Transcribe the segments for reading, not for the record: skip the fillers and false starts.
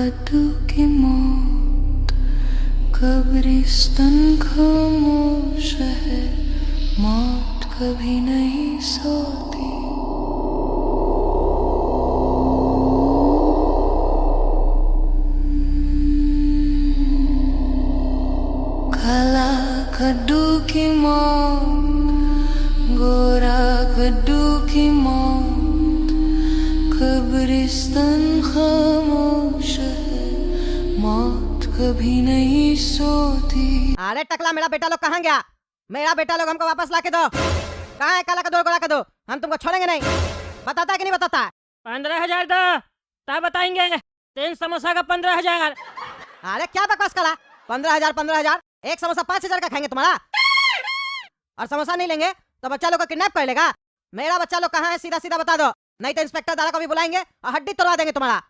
कद्दू की मौत कब्रिस्तान खामोश है, मौत कभी नहीं सोती। काला कद्दू की मौत, गोरा कद्दू की मौत, कब्रिस्तान खामोश है, मौत कभी नहीं सोती। अरे टकला, मेरा बेटा लोग कहाँ गया? मेरा बेटा लोग हमको वापस ला के दो। कहाँ है काला कद्दू, गोरा कद्दू? हम तुमको छोड़ेंगे नहीं। बताता है कि नहीं बताता? 15,000 दो तब बताएंगे। 3 समोसा का 15,000। अरे क्या बकवास करा? 15,000 15,000? एक समोसा 5,000 का खाएंगे तुम्हारा? और समोसा नहीं लेंगे तो बच्चा लोग को किडनैप कर लेगा। मेरा बच्चा लोग कहाँ है सीधा सीधा बता दो, नहीं तो इंस्पेक्टर दादा को भी बुलाएंगे और हड्डी तोड़वा देंगे तुम्हारा।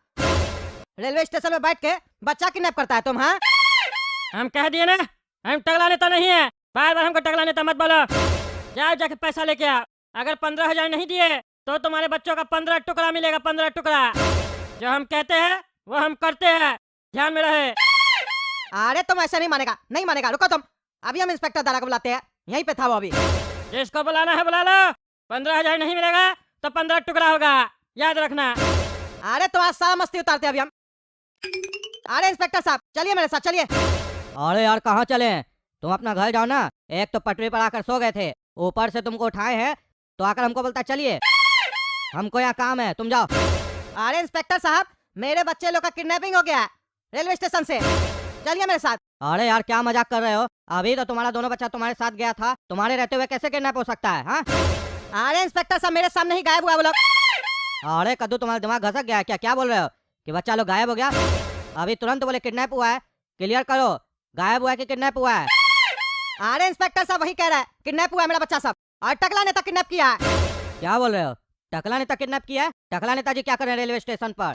रेलवे स्टेशन में बैठ के बच्चा किडनैप करता है तुम? हाँ, हम कह दिए ना, हम टकला नेता नहीं है। बार बार हमको टकला नेता मत बोलो। जाओ जाके पैसा लेके आओ। अगर 15,000 नहीं दिए तो तुम्हारे बच्चों का 15 टुकड़ा मिलेगा। 15 टुकड़ा। जो हम कहते हैं वो हम करते हैं, ध्यान में रहे। अरे तुम ऐसे नहीं मानेगा, नहीं मानेगा। रुको तुम, अभी हम इंस्पेक्टर दादा को बुलाते हैं। यहीं पे था वो अभी। जिसको बुलाना है बुला लो। 15,000 नहीं मिलेगा तो 15 टुकड़ा होगा, याद रखना। अरे तो आज सारा मस्ती उतारते हैं अभी हम। अरे इंस्पेक्टर साहब चलिए मेरे साथ चलिए। अरे यार कहाँ चले? तुम अपना घर जाओ ना। एक तो पटरी पर आकर सो गए थे, ऊपर से तुमको उठाए हैं तो आकर हमको बोलता चलिए। हमको यहाँ काम है, तुम जाओ। अरे इंस्पेक्टर साहब, मेरे बच्चे लोग का किडनैपिंग हो गया है रेलवे स्टेशन से। चलिए मेरे साथ। अरे यार क्या मजाक कर रहे हो? अभी तो तुम्हारा दोनों बच्चा तुम्हारे साथ गया था, तुम्हारे रहते हुए कैसे किडनैप हो सकता है? हाँ, अरे इंस्पेक्टर साहब मेरे सामने ही गायब हुआ वो लोग। अरे कद्दू तुम्हारा दिमाग घसक गया है क्या? क्या बोल रहे हो कि बच्चा लोग गायब हो गया? अभी तुरंत बोले किडनैप हुआ है। क्लियर करो, गायब हुआ है कि किडनैप हुआ है? अरे इंस्पेक्टर साहब वही कह रहा है, किडनैप हुआ है मेरा बच्चा सब, और टकला नेता किडनैप किया है। क्या बोल रहे हो? टकला नेता किडनैप किया है? टकला नेताजी क्या कर रहे हैं रेलवे स्टेशन पर?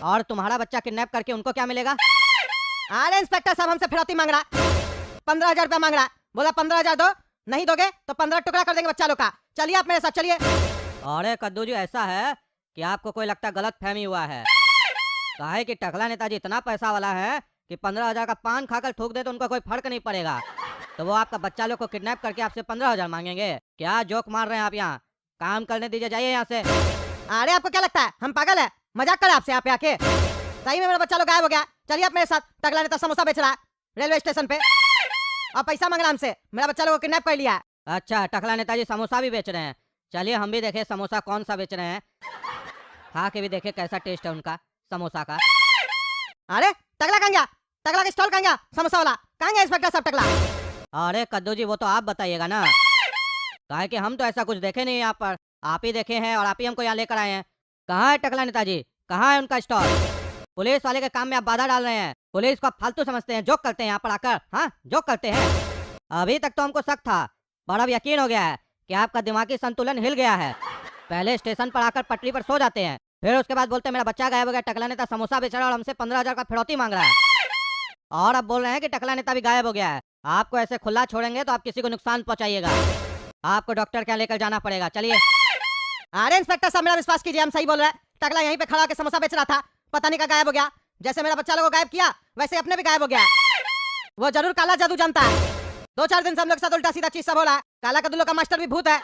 और तुम्हारा बच्चा किडनैप करके उनको क्या मिलेगा? अरे इंस्पेक्टर साहब हमसे फिरौती मांग रहा, 15,000 रुपया मांग रहा। बोला 15,000 दो, नहीं दोगे तो 15 टुकड़ा कर देंगे बच्चा लोग का। चलिए आप मेरे साथ चलिए। अरे कद्दू जी ऐसा है कि आपको कोई लगता गलत फहमी हुआ है। काहे कि टकला नेताजी इतना पैसा वाला है कि 15,000 का पान खाकर थूक दे तो उनको कोई फर्क नहीं पड़ेगा। तो वो आपका बच्चा लोग को किडनैप करके आपसे 15,000 मांगेंगे? क्या जोक मार रहे हैं आप? यहाँ काम करने दीजिए, जाइए यहाँ से। अरे आपको क्या लगता है हम पागल है? मजाक कर आपसे यहाँ पे आके? सही में मेरा बच्चा लोग गायब हो गया। चलिए आप मेरे साथ। टकला नेता समोसा बेच रहा है रेलवे स्टेशन पे और पैसा मांग रहा हमसे। मेरा बच्चा लोग को किडनैप कर लिया है। अच्छा, टकला नेताजी समोसा भी बेच रहे हैं। चलिए हम भी देखे समोसा कौन सा बेच रहे हैं, खा के भी देखे कैसा टेस्ट है उनका समोसा का। अरे टकला कहाँ गया? टकला का स्टॉल कहाँ गया? समोसा वाला कहाँ गया इंस्पेक्टर साहब टकला? अरे कद्दू जी वो तो आप बताइएगा ना, काहे कि हम तो ऐसा कुछ देखे नहीं यहाँ पर। आप ही देखे हैं और आप ही हमको यहाँ लेकर आए हैं। कहाँ है टकला नेताजी? कहाँ है उनका स्टॉल? पुलिस वाले के काम में आप बाधा डाल रहे हैं। पुलिस को आप फालतू समझते हैं, जोक करते हैं यहाँ पर आकर। हाँ, जोक करते हैं। अभी तक तो हमको शक था, पर अब यकीन हो गया है कि आपका दिमागी संतुलन हिल गया है। पहले स्टेशन पर आकर पटरी पर सो जाते हैं, फिर उसके बाद बोलते हैं मेरा बच्चा गायब हो गया, टकला नेता समोसा बेच रहा है और हमसे 15,000 का फिरौती मांग रहा है। और अब बोल रहे हैं कि टकला नेता भी गायब हो गया है। आपको ऐसे खुला छोड़ेंगे तो आप किसी को नुकसान पहुंचाइएगा। आपको डॉक्टर के यहाँ लेकर जाना पड़ेगा। चलिए। अरे इंस्पेक्टर साहब मेरा विश्वास कीजिए, हम सही बोल रहे हैं। टकला यहीं पे खड़ा होकर समोसा बेच रहा था, पता नहीं कहाँ गायब हो गया। जैसे मेरा बच्चा लोग को गायब किया वैसे अपने भी गायब हो गया। वो जरूर काला जादू जानता है। 2-4 दिन से हम लोग के साथ उल्टा सीधा चीज सब हो रहा है। काला कद्दू का मास्टर भी भूत है।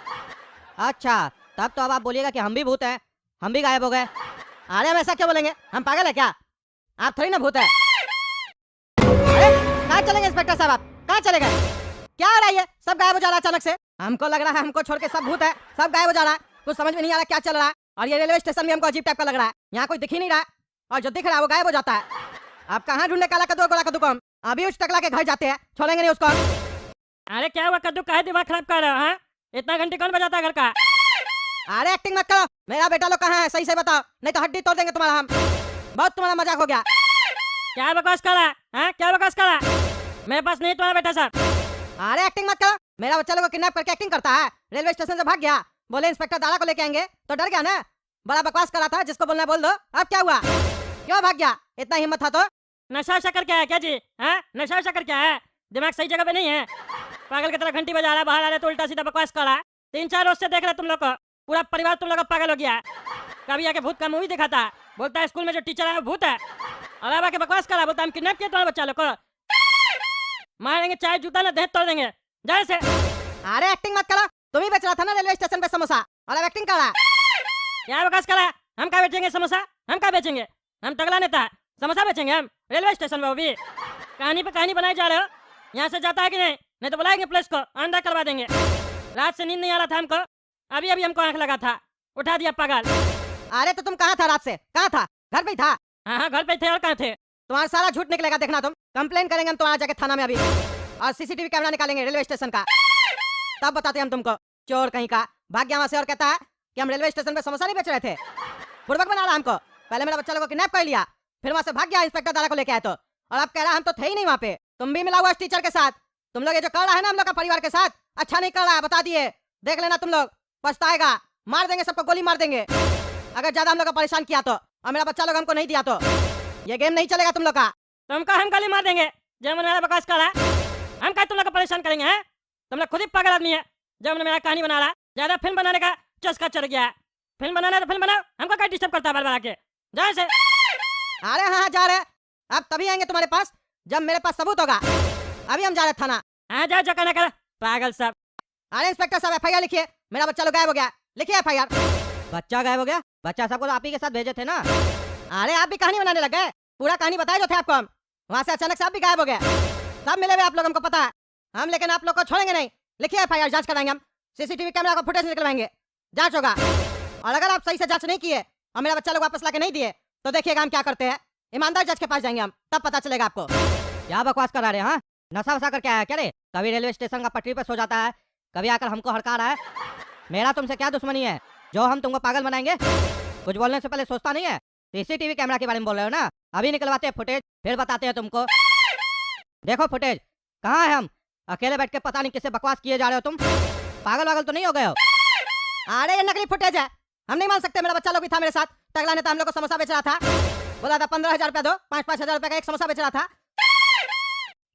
अच्छा, तब तो अब आप बोलिएगा कि हम भी भूत हैं, हम भी गायब हो गए। अरे हम ऐसा क्यों बोलेंगे? हम पागल है क्या? आप थोड़ी ना भूत है। अरे कहाँ चलेंगे इंस्पेक्टर साहब? आप कहाँ चले गए? क्या हो रहा है ये? सब गायब हो जा रहा है अचानक से। हमको लग रहा है हमको छोड़ के सब भूत है, सब गायब हो जा रहा है। कुछ समझ में नहीं आ रहा क्या चल रहा है। और ये रेलवे स्टेशन भी हमको अजीब टाइप का लग रहा है। यहाँ कोई दिख ही नहीं रहा है, और जो दिख रहा है वो गायब हो जाता है। आप कहाँ ढूंढने काला कद्दू गोरा कद्दू को? हम अभी उस टकला के घर जाते हैं, छोड़ेंगे नहीं उसको। अरे क्या हुआ कद्दू, काहे दिमाग खराब कर रहे हो? हाँ, इतना घंटे कौन बजाता है घर का? अरे एक्टिंग मत करो। मेरा बेटा लोग कहाँ है सही से बताओ, नहीं तो हड्डी तोड़ देंगे तुम्हारा हम। बहुत तुम्हारा मजाक हो गया। क्या बकवास कर रहा है? हाँ, क्या बकवास कर रहा है? मेरे पास नहीं तुम्हारा बेटा साहब। अरे एक्टिंग मत करो। मेरा बच्चा लोग को किडनैप करके एक्टिंग करता है। रेलवे स्टेशन से भाग गया, बोले इंस्पेक्टर दादा को लेके आएंगे तो डर गया ना। बड़ा बकवास करा था, जिसको बोलना बोल दो। अब क्या हुआ? क्यों भाग गया? इतना हिम्मत था तो? नशा शक्कर क्या है क्या जी? हाँ, नशा शक्कर क्या है? दिमाग सही जगह पे नहीं है। पागल की तरह घंटी बजा रहा है, बाहर आ रहे तो उल्टा सीधा बकवास कर रहा है। 3-4 रोज से देख रहे तुम लोग को, पूरा परिवार तुम लोग का पागल हो गया है। कभी आके भूत का मूवी दिखाता है, बोलता है स्कूल में जो टीचर है वो भूत है, अरे बाकी बकवास करा, बोलता हम किडनैप किए तुम्हारे बच्चा लोग को, मारेंगे चाहे जूता ना देह तोड़ देंगे, जाए से। अरे एक्टिंग मत करो, तुम ही बेच रहा था ना रेलवे स्टेशन पे समोसा, और अब एक्टिंग कर रहा। क्या बकवास करा, हम क्या बेचेंगे समोसा, हम क्या बेचेंगे, हम तगड़ा नेता है, समोसा बेचेंगे हम रेलवे स्टेशन पे? वो भी कहानी पे कहानी बनाए जा रहे हो, यहाँ से जाता है कि नहीं? नहीं तो बुलाएंगे पुलिस को, अंदर करवा देंगे। रात से नींद नहीं आ रहा था हमको, अभी अभी हमको आंख लगा था, उठा दिया पागल। अरे तो तुम कहाँ था रात से, कहाँ था? घर पे ही था? हाँ घर पे थे, और कहाँ थे? तुम्हारा सारा झूठ निकलेगा, देखना तुम। कंप्लेन करेंगे हम तुम्हारा जाके थाना में अभी, और सीसीटीवी कैमरा निकालेंगे रेलवे स्टेशन का, तब बताते हम तुमको। चोर कहीं का भाग गया वहां से और कहता है कि हम रेलवे स्टेशन पे समोसा नहीं बेच रहे थे, बुड़बक बना रहा हमको। पहले मेरा बच्चा लोगों को किडनैप कर लिया, फिर वहां से भाग गया इंस्पेक्टर दादा को लेके आए तो, और अब कह रहा हम तो थे ही नहीं वहाँ पे। तुम भी मिला हुआ इस टीचर के साथ, तुम लोग ये जो कर रहा है ना हम लोग का परिवार के साथ, अच्छा नहीं कर रहा है, बता दिए। देख लेना तुम लोग, पछताएगा, मार देंगे सबको, गोली मार देंगे अगर ज्यादा हम लोग को परेशान किया तो, और मेरा बच्चा लोग हमको नहीं दिया तो ये गेम नहीं चलेगा तुम लोग का। तुमको हम गोली मार देंगे, जब मेरा बकवास कर रहा है, हम क्या तुम लोग को परेशान करेंगे? हैं तुम लोग खुद ही पागल आदमी है, जब मेरा कहानी बना रहा है, ज्यादा फिल्म बनाने का चस्का चढ़ गया है। फिल्म बनाना है तो फिल्म बनाओ, हमको क्या डिस्टर्ब करता है बार बार आके, जाए से। अरे हाँ जा रहे, अब तभी आएंगे तुम्हारे पास जब मेरे पास सबूत होगा। अभी हम जा रहे थाना। हाँ जा जका ना कर पागल सब। अरे इंस्पेक्टर साहब एफआईआर लिखिए, मेरा बच्चा लोग गायब हो गया, लिखिए एफआईआर। बच्चा गायब हो गया? बच्चा सबको तो आप ही के साथ भेजे थे ना। अरे आप भी कहानी बनाने लग गए, पूरा कहानी बताए जो थे आपको हम, वहाँ से अचानक से आप भी गायब हो गए, सब मिले हुए आप लोग, हमको पता है हम, लेकिन आप लोग को छोड़ेंगे नहीं। लिखिए एफआईआर, जांच कराएंगे हम, सीसीटीवी कैमरा का फुटेज निकलवाएंगे, जांच होगा। और अगर आप सही से जांच नहीं किए और मेरा बच्चा लोग वापस लाके नहीं दिए तो देखिएगा हम क्या करते हैं। ईमानदार जज के पास जाएंगे हम, तब पता चलेगा आपको। क्या बकवास करा रहे? हाँ नशा वसा करके आया क्या रे? कभी रेलवे स्टेशन का पटरी पे सो जाता है, कभी आकर हमको हड़का रहा है। मेरा तुमसे क्या दुश्मनी है जो हम तुमको पागल बनाएंगे? कुछ बोलने से पहले सोचता नहीं है? सीसीटीवी कैमरा के बारे में बोल रहे हो ना, अभी निकलवाते हैं फुटेज, फिर बताते हैं तुमको। देखो फुटेज, कहाँ है हम? अकेले बैठ के पता नहीं किससे बकवास किए जा रहे हो तुम, पागल वागल तो नहीं हो गए हो? अरे ये नकली फुटेज है, हम नहीं मान सकते। मेरा बच्चा लोग भी था मेरे साथ, टगला नेता हम लोग को समोसा बेच रहा था, बोला था 15,000 रुपया दो, 5-5 हजार रुपए का एक समोसा बेच रहा था।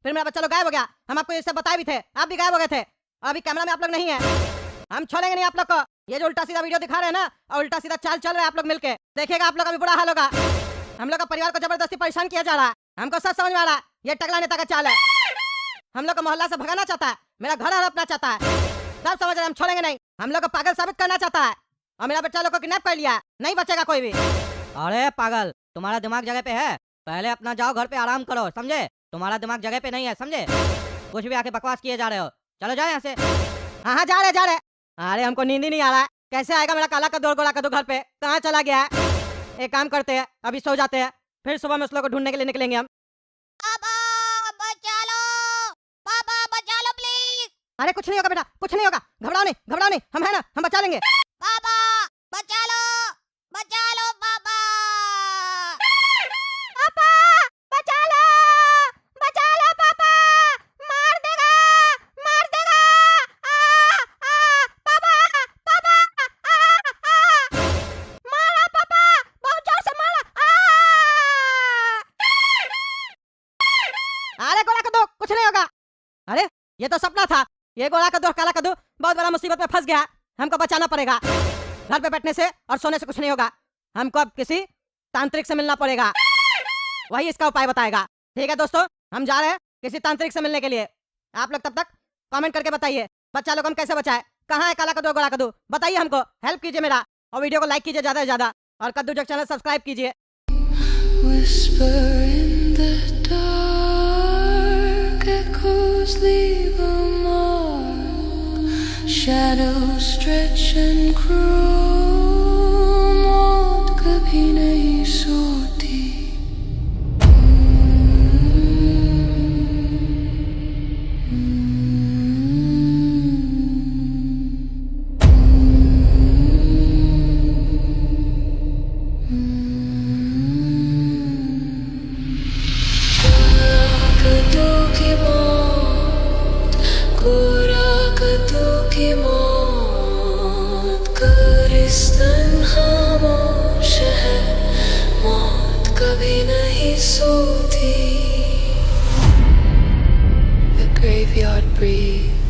फिर मेरा बच्चा लोग गायब हो गया, हम आपको ये सब बताए भी थे, आप भी गायब हो गए थे, और अभी कैमरा में आप लोग नहीं है। हम छोड़ेंगे नहीं आप लोग को। ये जो उल्टा सीधा वीडियो दिखा रहे हैं ना, और उल्टा सीधा चाल चल रहा है आप लोग मिलके, देखिएगा आप लोग का भी बुरा हाल होगा। हम लोग का परिवार को जबरदस्ती परेशान किया जा रहा है, हमको सब समझ में आ रहा है, ये टगला नेता का चाल है। हम लोग को मोहल्ला से भगाना चाहता है, मेरा घर हड़पना चाहता है, सब समझ रहे, हम छोड़ेंगे नहीं। हम लोग को पागल साबित करना चाहता है, और मेरा बच्चा लोग को किडनैप कर लिया है, नहीं बचेगा कोई भी। अरे पागल, तुम्हारा दिमाग जगह पे है? पहले अपना जाओ घर पे आराम करो, समझे? तुम्हारा दिमाग जगह पे नहीं है, समझे? कुछ भी आके बकवास किए जा रहे हो, चलो जाओ यहाँ से। हाँ हाँ जा रहे। अरे हमको नींद ही नहीं आ रहा है, कैसे आएगा मेरा काला कद्दू और गोला कद्दू घर पे, कहाँ चला गया है? एक काम करते हैं, अभी सो जाते हैं, फिर सुबह में उस लोग को ढूंढने के लिए निकलेंगे हम। पापा बचा लो, पापा बचा लो प्लीज। अरे कुछ नहीं होगा बेटा, कुछ नहीं होगा, घबराओ नहीं, हम है ना, हम बचा लेंगे। पापा बचा लो पापा। पापा बचा लो पापा, मार देगा पापा मारा पापा, बहुत जोर से मारा। अरे गोला कद्दू कुछ नहीं होगा। अरे ये तो सपना था, ये गोला कद्दू काला कद्दू बहुत बड़ा मुसीबत में फंस गया, हमको बचाना पड़ेगा। घर पे बैठने से और सोने से कुछ नहीं होगा, हमको अब किसी तांत्रिक से मिलना पड़ेगा, वही इसका उपाय बताएगा। ठीक है दोस्तों, हम जा रहे हैं किसी तांत्रिक से मिलने के लिए। आप लोग तब तक कमेंट करके बताइए बच्चा लोग हम कैसे बचाए, कहाँ है काला कद्दू गोला कद्दू, बताइए हमको, हेल्प कीजिए मेरा, और वीडियो को लाइक कीजिए ज्यादा से ज्यादा, और कद्दू जग चैनल सब्सक्राइब कीजिए। Whisper in the dark, echoes leave a mark, shadows stretch and grow, मौत कभी नहीं सोती। खामोश है, मौत कभी नहीं सोती। The graveyard breathes.